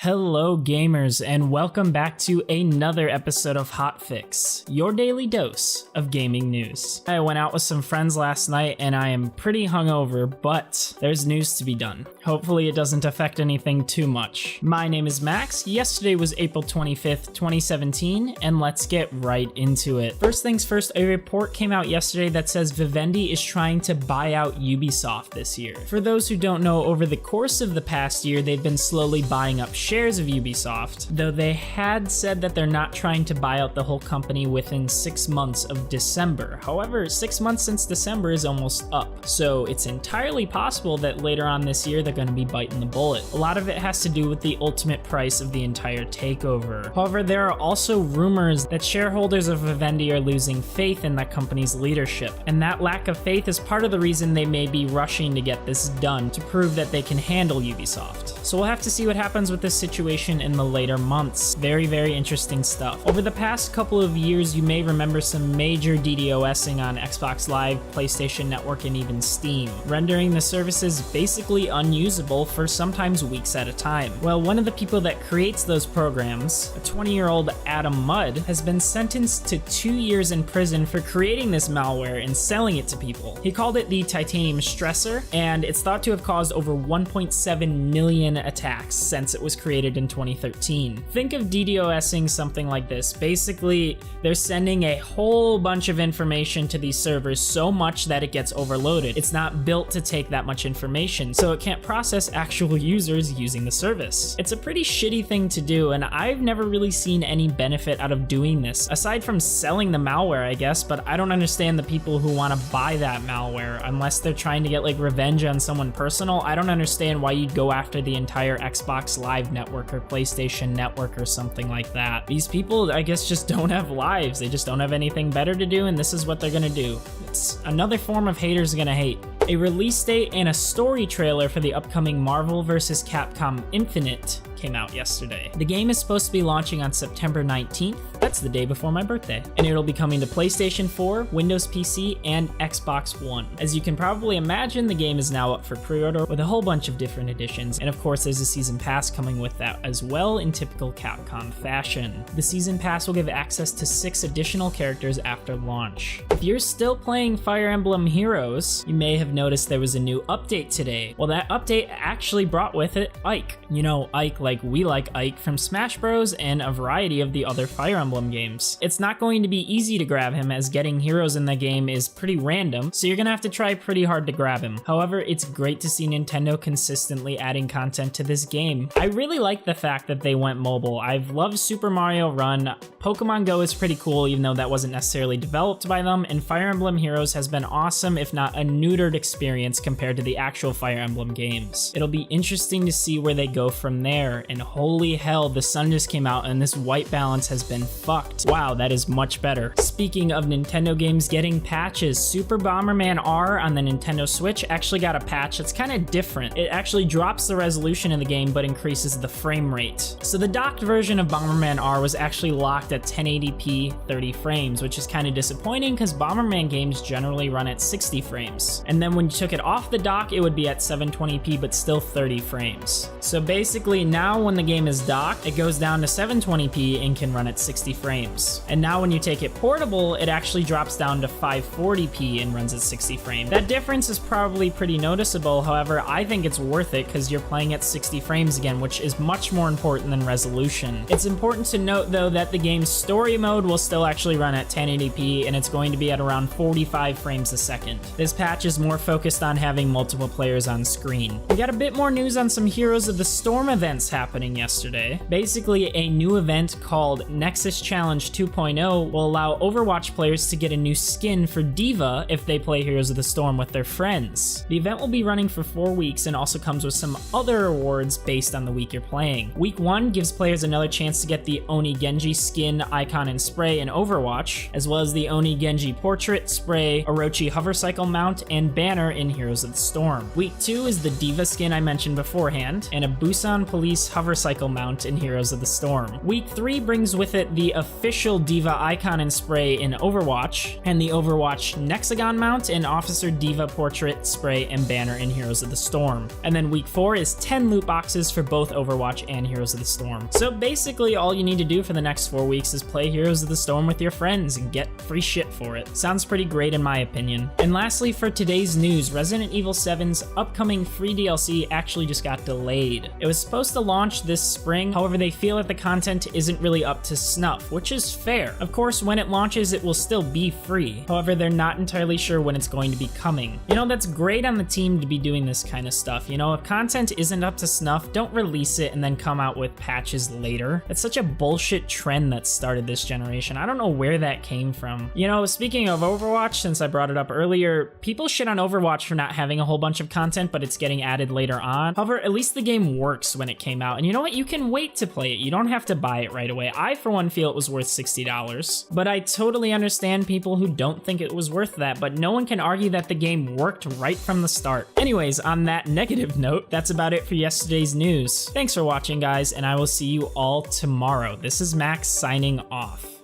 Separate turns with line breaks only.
Hello gamers, and welcome back to another episode of Hotfix, your daily dose of gaming news. I went out with some friends last night and I am pretty hungover, but there's news to be done. Hopefully it doesn't affect anything too much. My name is Max, yesterday was April 25th, 2017, and let's get right into it. First things first, a report came out yesterday that says Vivendi is trying to buy out Ubisoft this year. For those who don't know, over the course of the past year, they've been slowly buying up shares of Ubisoft, though they had said that they're not trying to buy out the whole company within 6 months of December. However, 6 months since December is almost up, so it's entirely possible that later on this year they're going to be biting the bullet. A lot of it has to do with the ultimate price of the entire takeover. However, there are also rumors that shareholders of Vivendi are losing faith in that company's leadership, and that lack of faith is part of the reason they may be rushing to get this done to prove that they can handle Ubisoft. So we'll have to see what happens with this situation in the later months. Very, very interesting stuff. Over the past couple of years, you may remember some major DDoSing on Xbox Live, PlayStation Network, and even Steam, rendering the services basically unusable for sometimes weeks at a time. Well, one of the people that creates those programs, a 20-year-old Adam Mudd, has been sentenced to 2 years in prison for creating this malware and selling it to people. He called it the Titanium Stressor, and it's thought to have caused over 1.7 million attacks since it was created in 2013. Think of DDoSing something like this. Basically, they're sending a whole bunch of information to these servers so much that it gets overloaded. It's not built to take that much information, so it can't process actual users using the service. It's a pretty shitty thing to do, and I've never really seen any benefit out of doing this, aside from selling the malware, I guess, but I don't understand the people who want to buy that malware unless they're trying to get like revenge on someone personal. I don't understand why you'd go after the entire Xbox Live network or PlayStation network or something like that. These people, I guess, just don't have lives. They just don't have anything better to do, and this is what they're gonna do. It's another form of haters gonna hate. A release date and a story trailer for the upcoming Marvel vs. Capcom Infinite came out yesterday. The game is supposed to be launching on September 19th. That's the day before my birthday. And it'll be coming to PlayStation 4, Windows PC, and Xbox One. As you can probably imagine, the game is now up for pre-order with a whole bunch of different editions. And of course, there's a season pass coming with that as well in typical Capcom fashion. The season pass will give access to 6 additional characters after launch. If you're still playing Fire Emblem Heroes, you may have noticed there was a new update today. Well, that update actually brought with it INIKE. You know, INIKE like we like INIKE from Smash Bros. And a variety of the other Fire Emblem games. It's not going to be easy to grab him, as getting heroes in the game is pretty random, so you're gonna have to try pretty hard to grab him. However, it's great to see Nintendo consistently adding content to this game. I really like the fact that they went mobile. I've loved Super Mario Run. Pokemon Go is pretty cool, even though that wasn't necessarily developed by them, and Fire Emblem Heroes has been awesome, if not a neutered experience compared to the actual Fire Emblem games. It'll be interesting to see where they go from there, and holy hell, the sun just came out and this white balance has been fucked. Wow, that is much better. Speaking of Nintendo games getting patches, Super Bomberman R on the Nintendo Switch actually got a patch that's kind of different. It actually drops the resolution in the game but increases the frame rate. So the docked version of Bomberman R was actually locked at 1080p 30 frames, which is kind of disappointing because Bomberman games generally run at 60 frames. And then when you took it off the dock, it would be at 720p but still 30 frames. So basically now when the game is docked, it goes down to 720p and can run at 60 frames. And now when you take it portable, it actually drops down to 540p and runs at 60 frames. That difference is probably pretty noticeable. However, I think it's worth it because you're playing at 60 frames again, which is much more important than resolution. It's important to note though that the game's story mode will still actually run at 1080p and it's going to be at around 45 frames a second. This patch is more focused on having multiple players on screen. We got a bit more news on some Heroes of the Storm events happening yesterday. Basically, a new event called Nexus Challenge 2.0 will allow Overwatch players to get a new skin for D.Va if they play Heroes of the Storm with their friends. The event will be running for 4 weeks and also comes with some other awards based on the week you're playing. Week 1 gives players another chance to get the Oni Genji skin, icon, and spray in Overwatch, as well as the Oni Genji portrait, spray, Orochi hovercycle mount, and banner in Heroes of the Storm. Week 2 is the D.Va skin I mentioned beforehand, and a Busan Police hovercycle mount in Heroes of the Storm. Week 3 brings with it the official Diva icon and spray in Overwatch, and the Overwatch Nexagon mount and Officer Diva portrait spray and banner in Heroes of the Storm. And then week 4 is 10 loot boxes for both Overwatch and Heroes of the Storm. So basically all you need to do for the next 4 weeks is play Heroes of the Storm with your friends and get free shit for it. Sounds pretty great in my opinion. And lastly, for today's news, Resident Evil 7's upcoming free DLC actually just got delayed. It was supposed to launch this spring, however they feel that the content isn't really up to snuff, which is fair. Of course, when it launches, it will still be free. However, they're not entirely sure when it's going to be coming. You know, that's great on the team to be doing this kind of stuff. You know, if content isn't up to snuff, don't release it and then come out with patches later. It's such a bullshit trend that started this generation. I don't know where that came from. You know, speaking of Overwatch, since I brought it up earlier, people shit on Overwatch for not having a whole bunch of content, but it's getting added later on. However, at least the game works when it came out. And you know what? You can wait to play it. You don't have to buy it right away. I, for one, feel it was worth $60. But I totally understand people who don't think it was worth that, but no one can argue that the game worked right from the start. Anyways, on that negative note, that's about it for yesterday's news. Thanks for watching, guys, and I will see you all tomorrow. This is Max signing off.